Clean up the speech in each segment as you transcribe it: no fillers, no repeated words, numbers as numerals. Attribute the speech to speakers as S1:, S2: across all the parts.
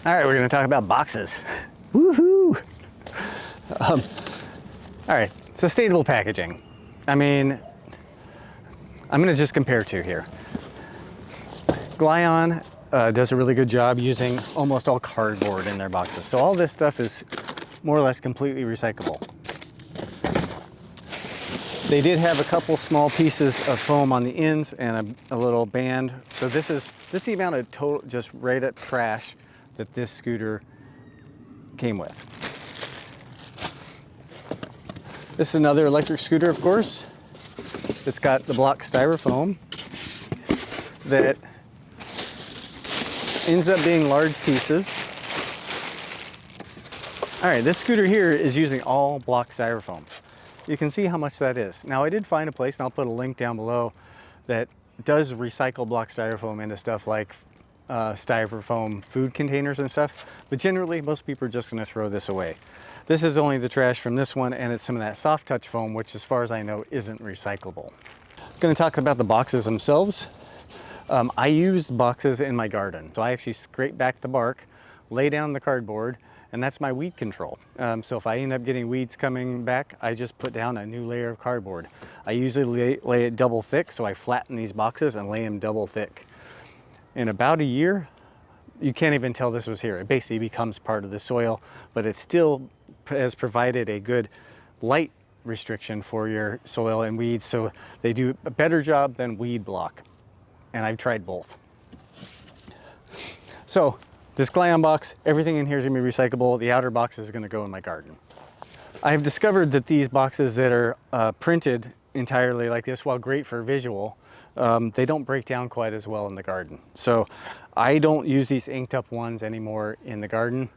S1: All right, we're gonna talk about boxes. Woohoo! All right, sustainable packaging. I mean, I'm gonna just compare two here. Glyon does a really good job using almost all cardboard in their boxes. So all this stuff is more or less completely recyclable. They did have a couple small pieces of foam on the ends and a little band. So this is the amount of total, just right up trash that this scooter came with. This is another electric scooter, of course. It's got the block styrofoam that ends up being large pieces. All right, this scooter here is using all block styrofoam. You can see how much that is. Now I did find a place, and I'll put a link down below, that does recycle block styrofoam into stuff like styrofoam food containers and stuff, but generally most people are just gonna throw this away. This is only the trash from this one, and it's some of that soft touch foam, which as far as I know isn't recyclable. I'm gonna talk about the boxes themselves. I used boxes in my garden. So I actually scrape back the bark, lay down the cardboard, and that's my weed control. So if I end up getting weeds coming back, I just put down a new layer of cardboard. I usually lay it double thick, so I flatten these boxes and lay them double thick. In about a year, you can't even tell this was here. It basically becomes part of the soil, but it still has provided a good light restriction for your soil and weeds, so they do a better job than weed block. And I've tried both. So this Glyon box, everything in here is gonna be recyclable. The outer box is gonna go in my garden. I've discovered that these boxes that are printed entirely like this, while great for visual, they don't break down quite as well in the garden. So I don't use these inked up ones anymore in the garden.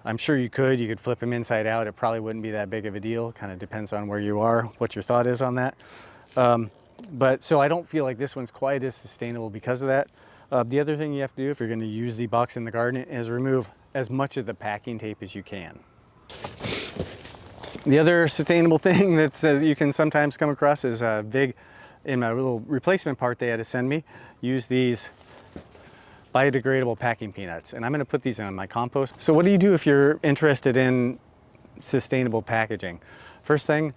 S1: I'm sure you could flip them inside out. It probably wouldn't be that big of a deal. Kind of depends on where you are, what your thought is on that. But so I don't feel like this one's quite as sustainable because of that. The other thing you have to do if you're going to use the box in the garden is remove as much of the packing tape as you can. The other sustainable thing that you can sometimes come across is Vig, in my little replacement part they had to send me, use these biodegradable packing peanuts. And I'm going to put these in my compost. So what do you do if you're interested in sustainable packaging? First thing,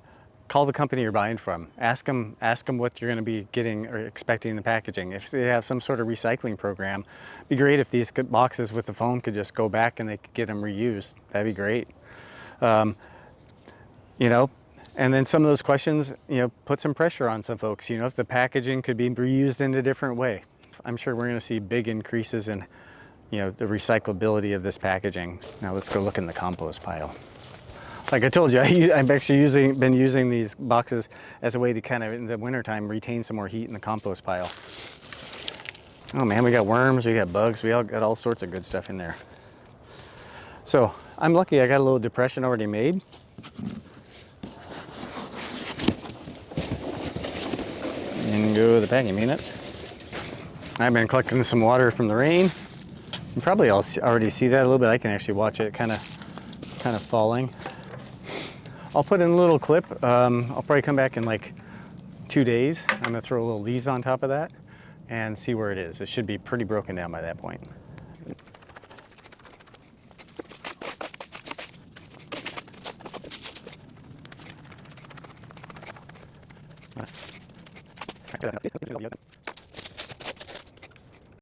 S1: call the company you're buying from. Ask them what you're going to be getting or expecting in the packaging. If they have some sort of recycling program, it'd be great if these boxes with the foam could just go back and they could get them reused. That'd be great. You know, and then some of those questions, you know, put some pressure on some folks. You know, if the packaging could be reused in a different way. I'm sure we're going to see big increases in, you know, the recyclability of this packaging. Now let's go look in the compost pile. Like I told you, I've actually been using these boxes as a way to kind of, in the wintertime, retain some more heat in the compost pile. Oh man, we got worms, we got bugs, we all got all sorts of good stuff in there. So I'm lucky I got a little depression already made. In go the packing peanuts. I've been collecting some water from the rain. You probably all already see that a little bit. I can actually watch it kind of falling. I'll put in a little clip. I'll probably come back in like 2 days. I'm gonna throw a little leaves on top of that and see where it is. It should be pretty broken down by that point.